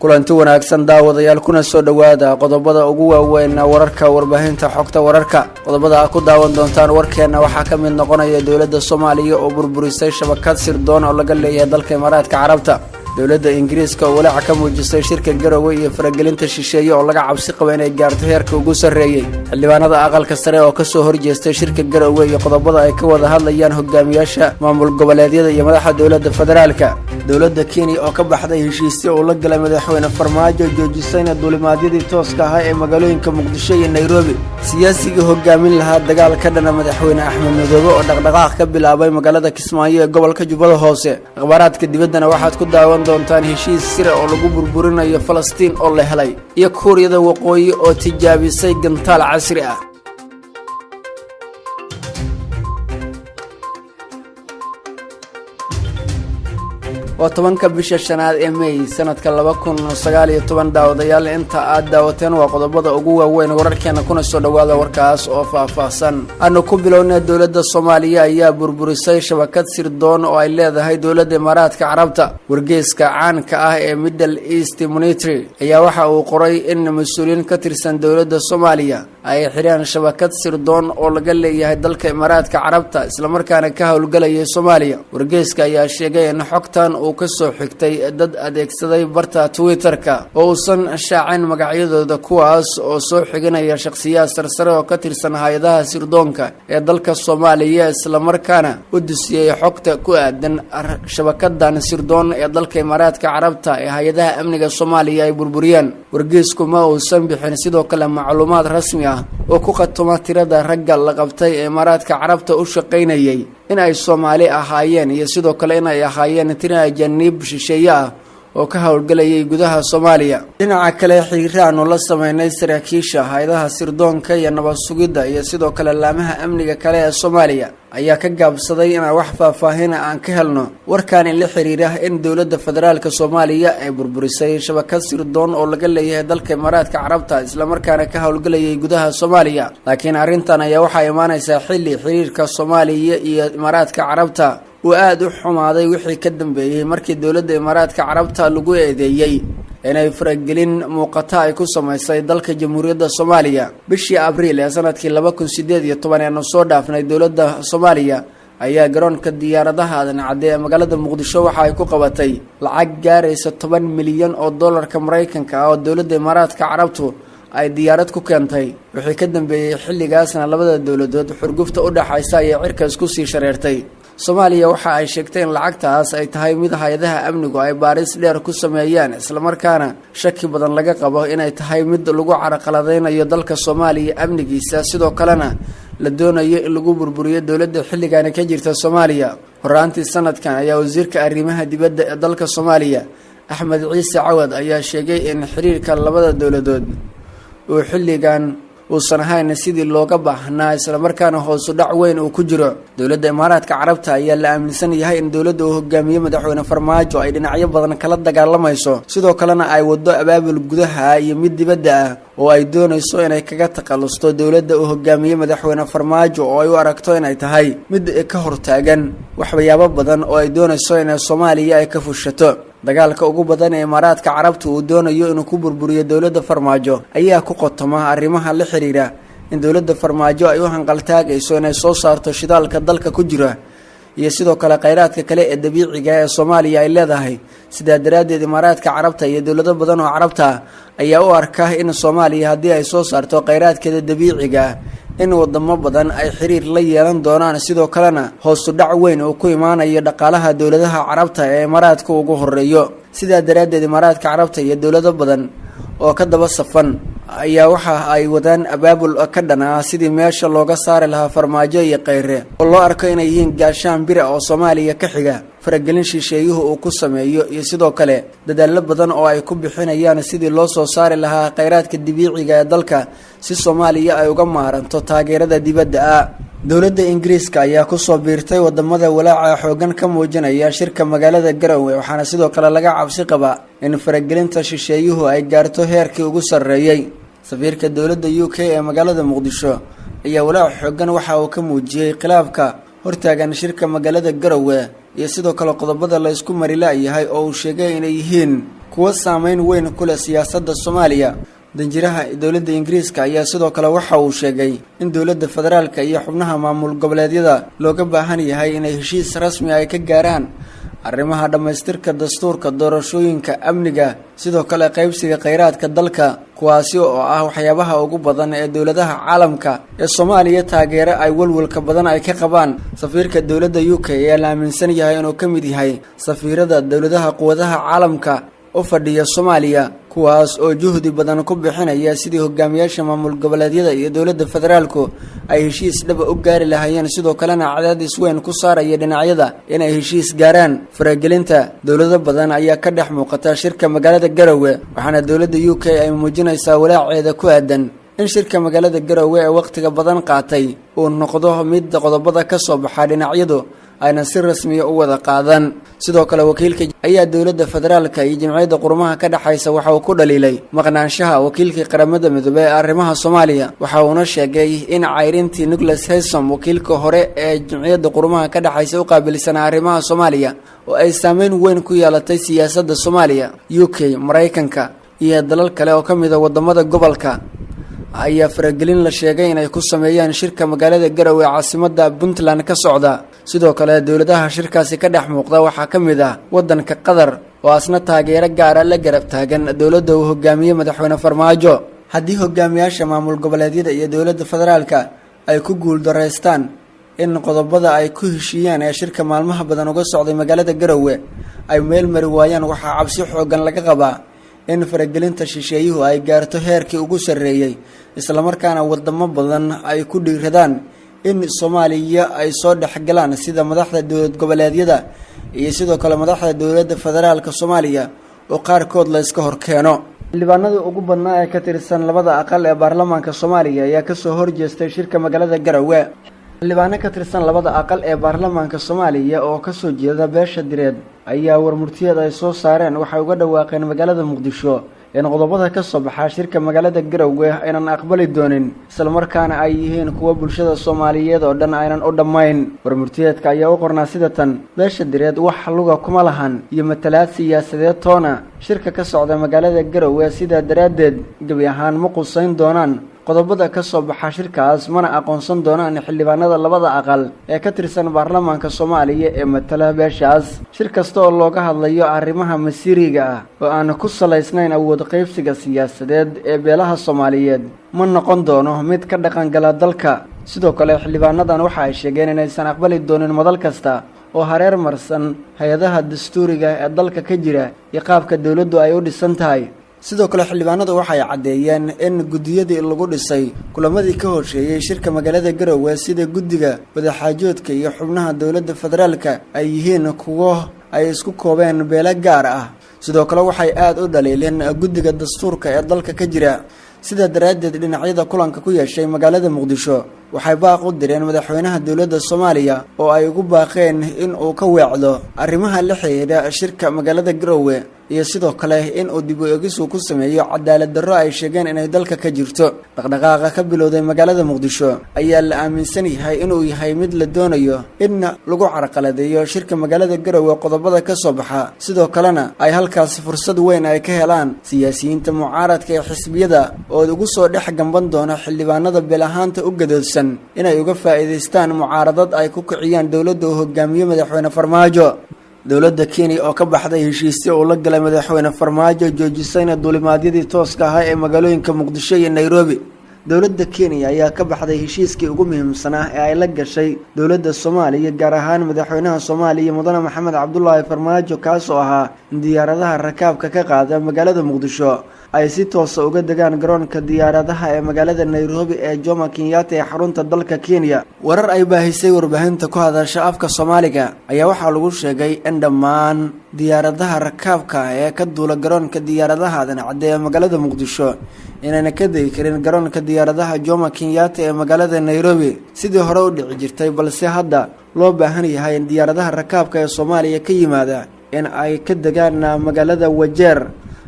kulanti wanaagsan daawadayaal kuna soo dhawaada qodobada ugu waaweyn wararka warbaahinta xogta wararka qodobada ku daawan doontaan warkeena waxa ka mid noqonaya dawladda Soomaaliya oo burburisay shabakad sirdoon oo laga leeyahay dalka Imaaraadka Carabta dawladda Ingiriiska oo walaac ka muujisay shirka Garoowe iyo faragelinta shisheeye oo laga cabsi qabo inay gaarto heerka ugu sareeyay xildhibaanada aqalka sare oo ka soo horjeestay shirka Garoowe iyo qodobada ay ka wada hadlayaan hogaamiyaasha maamul goboleedyada iyo madaxda dawladda federaalka dawladda Kenya oo ka baxday heshiisyo oo la galay madaxweyne Farmaajo joojisayna duulimaadyadii tooska ah ee magaalooyinka Muqdisho iyo Nairobi siyaasiga hogaamin lahaa dagaal ka dhana madaxweyne Axmed Madoobe oo dhaqdhaqaaq ka bilaabay magaalada Kismaayo ee gobolka Jubbada Hoose akhbaaraadka dibaddana waxaad ku daawan doontaan heshiis sir oo lagu burburinayo Falastiin oo la helay iyo Kuuriyada Waqooyi oo tijaabisay gantaal casri ah وطبعاً bisha shanaad ee May sanadka 2019 daawadayaal inta aad daawateen waa qodobada ugu waaweyn wararkeena kuna soo dhawaada warkaas oo faahfaahsan aanu ku bilownay dawladda Soomaaliya ayaa burburisay shabakad sirdoon oo ay leedahay dawladda Imaaraadka Carabta wargeyska caanka ah ee Middle East Monitor ayaa waxa uu qoray in mas'uuliyiin ka tirsan dawladda Soomaaliya ay xireen shabakad sirdoon oo laga leeyahay dalka Imaaraadka Carabta isla markaana ka howlgalaya Soomaaliya wargeyska ayaa sheegay in xogtan oo ka soo xigtay dad adeegsaday barta Twitter-ka oo uusan shaacin magacyadooda kuwaas oo soo xiganaya shakhsiyaad sarsare oo ka tirsan hay'adaha sirdoonka ee dalka Soomaaliya isla markaana u dusiyay xogta ku aadan shabakadan sirdoon ee dalka Imaaraadka Carabta ee hay'adaha amniga Soomaaliya ay burburiyeen wargeysku ma uusan bixin sidoo kale macluumaad rasmi ah oo ku qatoma tirada ragga la qabtay ee Imaaraadka Carabta u shaqeynayay in ay Soomaali ahaayeen iyo sidoo kale in ay ahaayeen tirada janib shisheeye ah oo ka howlgalayay gudaha Soomaaliya dhinaca kale xiriiraan oo la sameeyay saraakiisha hay'adaha sirdoonka iyo nabad sugidda iyo sidoo kale laamaha amniga kale ee Soomaaliya ayaa ka gaabsaday in wax faahfaahin aan ka helno warkaan in la xiriira in dawladda federaalka Soomaaliya ay burburisay shabakad sirdoon oo laga leeyahay dalka Imaaraadka Carabta isla markaana ka howlgalayay gudaha Soomaaliya laakiin arrintan ayaa waxa imaanaysa xilli xiriirka Soomaaliya iyo Imaaraadka Carabta وآد حماضي وحي كدن بيه مركي دولة إمارات كعربتها لقوة إذيي inay faragelin muuqata ay ku samaysay dalka Jamhuuriyadda Soomaaliya bishii Abriil ee sanadkii 2018 ee soo dhaafnay dawladda Soomaaliya ayaa garoonka diyaaradaha aadan cadde ee magaalada Muqdisho waxa ay ku qabatay lacag gaaraysa 10 milyan oo dollarka Mareykanka ah oo dawladda Imaaraadka Carabtu ay diyaarad ku keentay wixii ka dambeeyay xilligaasna labada dawladood xurgufta u dhaxaysa ay cirka isku sii shareertay Soomaaliya waxa ay sheegtay in lacagtaas ay tahay mid hay'adaha amnigu ay baaris dheer ku sameeyaan isla markaana shaki badan laga qabo inay tahay mid lagu carqaladeynayo dalka Soomaaliya amnigiisa sidoo kalena la doonayo in lagu burburiyo dawladda xilligan ka jirta Soomaaliya horaantii sanadkan ayaa wasiirka arrimaha dibadda ee dalka Soomaaliya Axmed Ciise Cawad ayaa sheegay in xiriirka labada dawladood oo xilligan uusan ahayn sidii looga baahnaa isla markaana hoos u dhac weyn uu ku jiro dawladda Imaaraadka Carabta ayaa la aaminsan yahay in dawladda uu hogaamiyo madaxweyne Farmaajo ay dhinacyo badan kala dagaalamayso sidoo kalena ay wado abaabul gudaha iyo mid dibadda ah oo ay doonayso inay kaga taqalusto dawladda uu hogaamiyo madaxweyne Farmaajo oo ay u aragto inay tahay mid ka hortaagan waxyaabo badan oo ay doonayso in Soomaaliya ay ka fushato dagaalka ugu badan ee Imaaraadka Carabta uu doonayo inuu ku burburiyo dawladda Farmaajo ayaa ku qotoma arrimaha la xiriira in dawladda Farmaajo ay u hanqaltaagayso inay soo saarto shidaalka dalka ku jira iyo sidoo kale kheyraadka kale ee dabiiciga ee Soomaaliya ay leedahay sida daraadeed Imaaraadka Carabta iyo dawlado badan oo Carabta ayaa u arkaa in Soomaaliya hadii ay soo saarto kheyraadkeeda dabiiciga in wadamo badan ay xiriir la yeelan doonaan sidoo kalena hoos u dhac weyn oo ku imaanayo dhaqaalaha dawladaha Carabta ee Imaaraadka ugu horeeyo sida daraadeed Imaaraadka Carabta iyo dawlado badan oo ka daba safan ayaa waxa ay wadaan abaabul ka dhana sidii meesha looga saari lahaa Farmaajo iyo Kheyre oo loo arko inay yihiin gaashaan bir oo Soomaaliya ka xiga faragelin shisheeyuhu uu ku sameeyo iyo sidoo kale dadaal badan oo ay ku bixinayaan sidii loo soo saari lahaa kheyraadka dabiiciga ee dalka si Soomaaliya ay uga maaranto taageerada dibadda ah dawladda Ingiriiska ayaa ku soo biirtay wadamada walaaca xoogan ka muujinaya shirka magaalada Garoowe waxaana sidoo kale laga cabsi qabaa in faragelinta shisheeyuhu ay gaarto heerkii ugu sareeyay safiirka dawladda UK ee magaalada Muqdisho ayaa walaac xoogan waxa uu ka muujiyay khilaafka hortaagan shirka magaalada Garoowe iyo sidoo kale qodobada la isku mari laayahay oo uu sheegay inay yihiin kuwa saameyn weyn ku leh siyaasadda Soomaaliya. danjiraha dawladda Ingiriiska ayaa sidoo kale waxa uu sheegay in dawladda federaalka iyo xubnaha maamul goboleedyada looga baahan yahay inay heshiis rasmi ah ka gaaraan arrimaha dhamaystirka dastuurka, doorashooyinka, amniga, sidoo kale qaybsiga kheyraadka dalka, kuwaasi oo ah waxyaabaha ugu badan ee dawladaha caalamka ee Soomaaliya taageero ay walwalka badan ay ka qabaan. safiirka dawladda UK ayaa la aaminsan yahay inuu ka mid yahay safiirada dawladaha quwadaha caalamka oo fadhiya Soomaaliya, kuwaas oo juhdi badan ku bixinaya sidii hogaamiyaasha maamul goboleedyada iyo dawladda federaalku ay heshiis dhab u gaari lahaayeen, sidoo kalena cadaadis weyn ku saaraya dhinacyada inay heshiis gaaraan. faragelinta dawlado badan ayaa ka dhex muuqata shirka magaalada Garoowe, waxaana dawladda UK ay muujinaysaa walaaceeda ku aadan in shirka magaalada Garoowe ee waqtiga badan qaatay uu noqdo mid qodobada ka soo baxa dhinacyadu ayna si rasmi ah u wada qaadan. sidoo kale wakiilka ayaa dawladda federaalka iyo jamciyadda qurumaha ka dhaxaysa waxa uu ku dhaliilay maqnaanshaha wakiilka qaramada midoobay ee arrimaha Soomaaliya. waxa uu sheegay in cayrintii Nicholas Haysom, wakiilka hore ee jamciyadda qurumaha ka dhaxaysa u qaabilsan arrimaha Soomaaliya, oo ay saameyn weyn ku yeelatay siyaasadda Soomaaliya. UK, Mareykanka iyo dalal kale oo ka mid ah wadamada gobolka ayaa faragelin la sheegay inay ku sameeyaan shirka magaalada Garoowe ee caasimadda Puntland ka socda. sidoo kale dawladaha shirkaasi ka dhex muuqda waxaa ka mid ah wadanka Qatar oo asna taageero gaar ah la garab taagan dawladda uu hogaamiye madaxweyne Farmaajo. haddii hogaamiyaasha maamul goboleedyada iyo dawladda federaalka ay ku guuldareystaan in qodobada ay ku heshiiyaan ee shirka maalmaha badan uga socday magaalada Garoowe ay meel mari waayaan, waxaa cabsi xoogan laga qabaa in faragelinta shisheeyuhu ay gaarto heerkii ugu sarreeyay, isla markaana wadamo badan ay ku dhiiradaan in Soomaaliya ay soo dhaxgalaan sida madaxda dawlad goboleedyada iyo sidoo kale madaxda dawladda federaalka Soomaaliya oo qaarkood la iska horkeeno. xildhibaanada ugu badnaa ee ka tirsan labada aqal ee baarlamaanka Soomaaliya ayaa ka soo horjeestay shirka magaalada Garoowe. xildhibaano ka tirsan labada aqal ee baarlamaanka Soomaaliya oo ka soo jeeda beesha direed ayaa warmurtiyeed ay soo saareen waxay uga dhawaaqeen magaalada Muqdisho in qodobada ka soo baxa shirka magaalada Garoowe aynan aqbali doonin, isla markaana ay yihiin kuwa bulshada Soomaaliyeed oo dhan aynan u dhamayn. warmurtiyeedka ayaa u qornaa sida tan: beesha direed wax luga kuma lahan iyo matalaad siyaasadeed toona shirka ka socda magaalada Garoowe, sidaa daraadeed gabi ahaan ma qusayn doonaan qodobada ka soo baxa shirkaas, mana aqoonsan doonaan xildhibaanada labada aqal ee ka tirsan baarlamaanka Soomaaliya ee matala beeshaas. shir kasta oo looga hadlayo arrimaha masiiriga ah oo aan ku salaysnayn awood qaybsiga siyaasadeed ee beelaha Soomaaliyeed ma noqon doono mid ka dhaqan gala dalka. sidoo kale xildhibaanadan waxa ay sheegeen inaysan aqbali doonin madal kasta oo hareer marsan hay'adaha dastuuriga ee dalka ka jira iyo qaabka dawladdu ay u dhisan tahay. sidoo kale xildhibaanadu waxay cadeeyeen in gudiyadii lagu dhisay kulamadii ka horeeyay shirka magaalada Garoowe sida guddiga wadaxaajoodka iyo xubnaha dawladda federaalka ay yihiin kuwo ay isku koobeen beelo gaar ah. sidoo kale waxay aad u dhaliileen guddiga dastuurka ee dalka ka jira. sida daraadeed dhinacyada kulanka ku yeeshay magaalada Muqdisho waxay baaq u direen madaxweynaha dawladda Soomaaliya oo ay ugu baaqeen in uu ka weecdo arrimaha la xiriira shirka magaalada Garoowe iyo sidoo kale in uu dib u eegis ku sameeyo cadaalad darro ay sheegeen inay dalka ka jirto. dhaqdhaqaaqa ka bilowday magaalada Muqdisho ayaa la aaminsan yahay inuu yahay mid la doonayo in lagu carqaladeeyo shirka magaalada Garoowe qodobada ka soo baxa, sidoo kalena ay halkaas fursad weyn ay ka helaan siyaasiyiinta mucaaradka ee xisbiyada oo ugu soo dhex gamban doona xildhibaanada beelahaanta u gadoodsan inay uga faa'iideystaan mucaaradad ay ku kiciyaan dawladda uu hogaamiye madaxweyne Farmaajo. dawladda Kenya oo ka baxday heshiisyo uu la galay madaxweyne Farmaajo joojisayna duulimaadyadii tooska ah ee magaalooyinka Muqdisho iyo Nairobi. dawladda Kenya ayaa ka baxday heshiiskii ugu muhiimsanaa ee ay la gashay dawladda Soomaaliya, gaar ahaan madaxweynaha Soomaaliya mudane Maxamed Cabdullaahi Farmaajo, kaas oo ahaa diyaaradaha rakaabka ka qaada magaalada Muqdisho ay si toos ah uga degaan garoonka diyaaradaha ee magaalada Nairobi ee Jomo Kenyatta ee xarunta dalka Kenya. warar ay baahisay warbaahinta ku hadasha afka Soomaaliga ayaa waxaa lagu sheegay in dhammaan diyaaradaha rakaabka ee ka duula garoonka diyaaradaha cadde ee magaalada Muqdisho inayna ka degi karin garoonka diyaaradaha Jomo Kenyatta ee magaalada Nairobi sidii hore u dhici jirtay, balse hadda loo baahan yahay in diyaaradaha rakaabka ee Soomaaliya ka yimaada in ay ka degaan magaalada Wajeer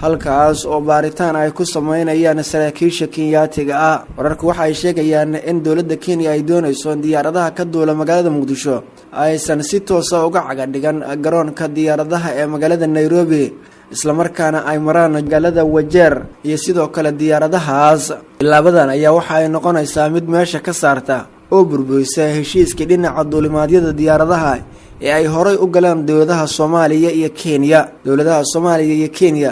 halkaas oo baaritaan ay ku sameynayaan saraakiisha Kenyaatiga ah. Wararku waxa ay sheegayaan in dawladda Kenya ay doonayso in diyaaradaha ka duula magaalada Muqdisho aysan si toos ah uga cagadhigan garoonka diyaaradaha ee magaalada Nairobi, isla markaana ay maraan magaalada Wajeer iyo sidoo kale diyaaradahaas. Bilaabadan ayaa waxa ay noqonaysaa mid meesha ka saarta oo burburisa heshiiskii dhinaca duulimaadyada diyaaradaha ee ay horay u galeen dawladaha Soomaaliya iyo Kenya. Dawladaha Soomaaliya iyo Kenya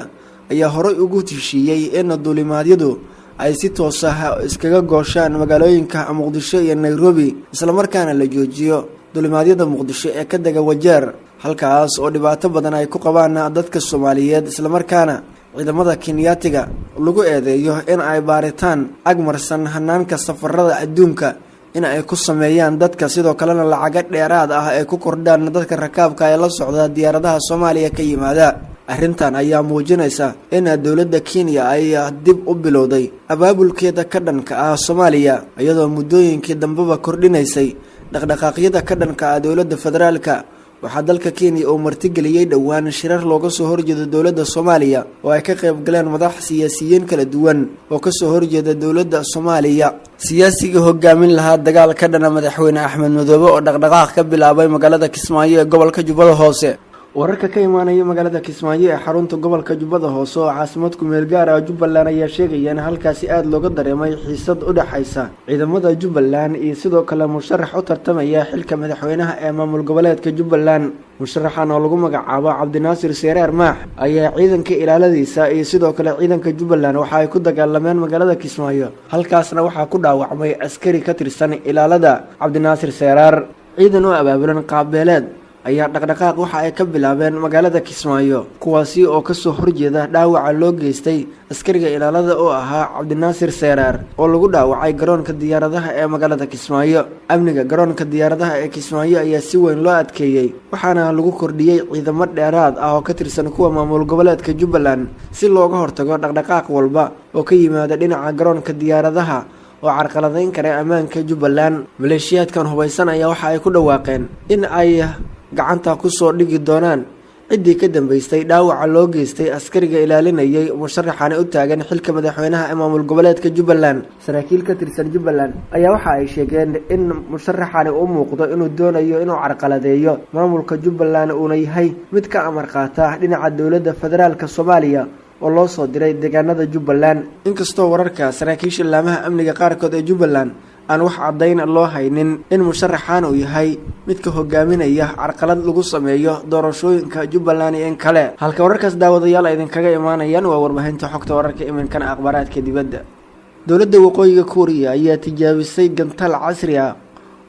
ayaa horay ugu heshiiyay in duulimaadyadu ay si toos ah iskaga gooshaan magaalooyinka Muqdisho iyo Nairobi, isla markaana la joojiyo duulimaadyada Muqdisho ee ka daga Wajeer, halkaas oo dhibaato badan ay ku qabaan dadka Soomaaliyeed, isla markaana ciidamada Kenyaatiga lagu eedeeyo in ay baaritaan agmarsan hanaanka safarada adduunka in ay ku sameeyaan dadka, sidoo kalena lacag dheeraad ah ay ku kordhaan dadka rakaabka ee la socda diyaaradaha Soomaaliya ka yimaada. Arrintan ayaa muujinaysa in dawladda Kenya ay dib u bilowday abaabulkeeda ka dhanka ah Soomaaliya, iyadoo muddooyinkii dambeba kordhinaysay dhaqdhaqaaqyada ka dhanka ah dawladda federaalka. waxaa dalka Kenya oo martigeliyay dhawaan shirar looga soo horjeedo dawladda Soomaaliya oo ay ka qayb galeen madax siyaasiyiin kala duwan oo ka soo horjeeda dawladda Soomaaliya. Siyaasiga hogaamin lahaa dagaal ka dhana madaxweyne Axmed Madoobe oo dhaqdhaqaaq ka bilaabay magaalada Kismaayo ee gobolka Jubbada Hoose. wararka ka imaanaya magaalada Kismaayo ee xarunta gobolka Jubbada Hoose oo caasimad ku meel gaar ah Jubbaland ayaa sheegaya in halkaasi aad looga dareemay xiisad u dhaxaysa ciidamada Jubbaland iyo sidoo kale musharax u tartamaya xilka madaxweynaha ee maamul goboleedka Jubbaland. musharaxan oo lagu magacaabo Cabdinaasir Seeraar Maax ayaa ciidanka ilaaladiisa iyo sidoo kale ciidanka Jubbaland waxa ay ku dagaalameen magaalada Kismaayo, halkaasna waxaa ku dhaawacmay askari ka tirsan ilaalada Cabdinaasir Seeraar. ciidan oo abaabulan qaabeeleed ayaa dhaqdhaqaaq waxa ay ka bilaabeen magaalada Kismaayo, kuwaasi oo ka soo horjeeda dhaawaca loo geystay askariga ilaalada oo ahaa Cabdinaasir Seeraar oo lagu dhaawacay garoonka diyaaradaha ee magaalada Kismaayo. amniga garoonka diyaaradaha ee Kismaayo ayaa si weyn loo adkeeyay, waxaana lagu kordhiyay ciidamo dheeraad ah oo ka tirsan kuwa maamul goboleedka Jubbaland si looga hortago dhaqdhaqaaq walba oo ka yimaada dhinaca garoonka diyaaradaha oo carqaladeyn kara ammaanka Jubbaland. maleeshiyaadkan hubeysan ayaa waxa ay ku dhawaaqeen in ay gacanta ku soo dhigi doonaan ciddii ka dambeysay dhaawaca loo geystay askariga ilaalinayay musharaxan u taagan xilka madaxweynaha ee maamul goboleedka Jubbaland. saraakiil ka tirsan Jubbaland ayaa waxa ay sheegeen in musharaxan uu muuqdo inuu doonayo inuu carqaladeeyo maamulka Jubbaland uuna yahay mid ka amar qaata dhinaca dawladda federaalka Soomaaliya oo loo soo diray deegaanada Jubbaland. inkastoo wararka saraakiisha laamaha amniga qaarkood ee Jubbaland aan wax cadayn loo haynin in musharaxan uu yahay mid ka hogaaminaya carqalad lagu sameeyo doorashooyinka Jubbaland iyo in kale. halka wararkaas daawadayaal idin kaga imaanayaan waa warbaahinta xogta wararka iminkan akhbaaraadka dibadda. dawladda waqooyiga Kuuriya ayaa tijaabisay gantaal casri ah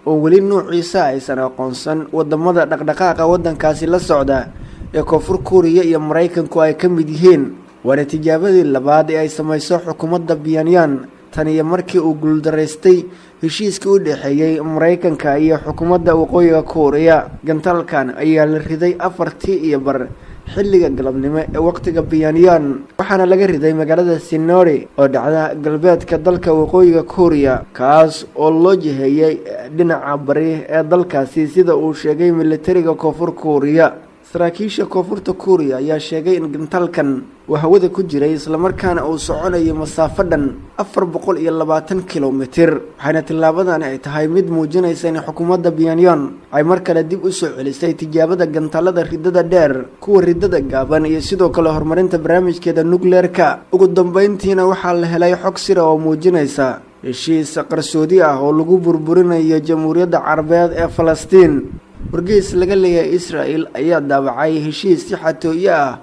oo weli nuuciisa aysan aqoonsan wadamada dhaqdhaqaaqa wadankaasi la socda ee Koonfur Kuuriya iyo Mareykanku ay ka mid yihiin. waana tijaabadii labaad ee ay samayso xukuumadda Pyongyang tan iyo markii uu guuldaraystay heshiiskii u dhaxeeyay Mareykanka iyo xukuumadda waqooyiga Kuuriya. gantaalkan ayaa la riday 4:00 xilliga galabnimo ee waqtiga Pyongyang, waxaana laga riday magaalada Sinori oo dhacda galbeedka dalka waqooyiga Kuuriya, kaas oo loo jiheeyay dhinaca bari ee dalkaasi sida uu sheegay militariga Koonfur Kuuriya. saraakiisha Koonfurta Kuuriya ayaa sheegay in gantaalkan uu hawada ku jiray isla markaana uu soconayo masaafo dhan 420 kilomitir. waxaana tilaabadan ay tahay mid muujinaysa in xukuumadda Pyongyang ay mar kale dib u soo celisay tijaabada gantaalada ridada dheer, kuwa ridada gaaban iyo sidoo kale horumarinta barnaamijkeeda nukleerka. ugu dambeyntiina waxaa la helay xog sir oo muujinaysa heshiis qarsoodi ah oo lagu burburinayo Jamhuuriyadda Carabeed ee Falastiin. wargeys laga leeyahay Israel ayaa daabacay heshiis si xatooyo ah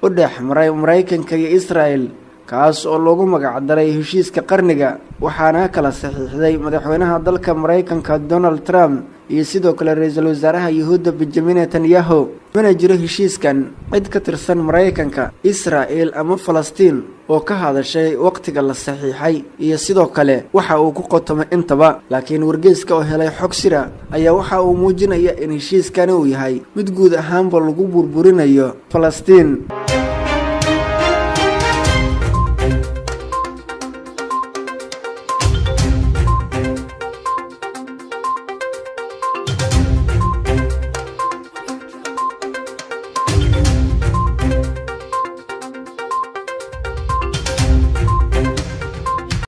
u dhex maray Mareykanka iyo Israel, kaas oo loogu magac daray heshiiska qarniga, waxaana kala saxiixday madaxweynaha dalka Mareykanka Donald Trump iyo sidoo kale ra'iisul wasaaraha Yahuudda Benjamin Netanyahu. mana jiro heshiiskan cid ka tirsan Mareykanka, Israel ama Falastiin oo ka hadashay waqtiga la saxiixay iyo sidoo kale waxa uu ku qotomay intaba. laakiin wargeyska oo helay xog sira ayaa waxa uu muujinaya in heshiiskan uu yahay mid guud ahaanba lagu burburinayo Falastiin.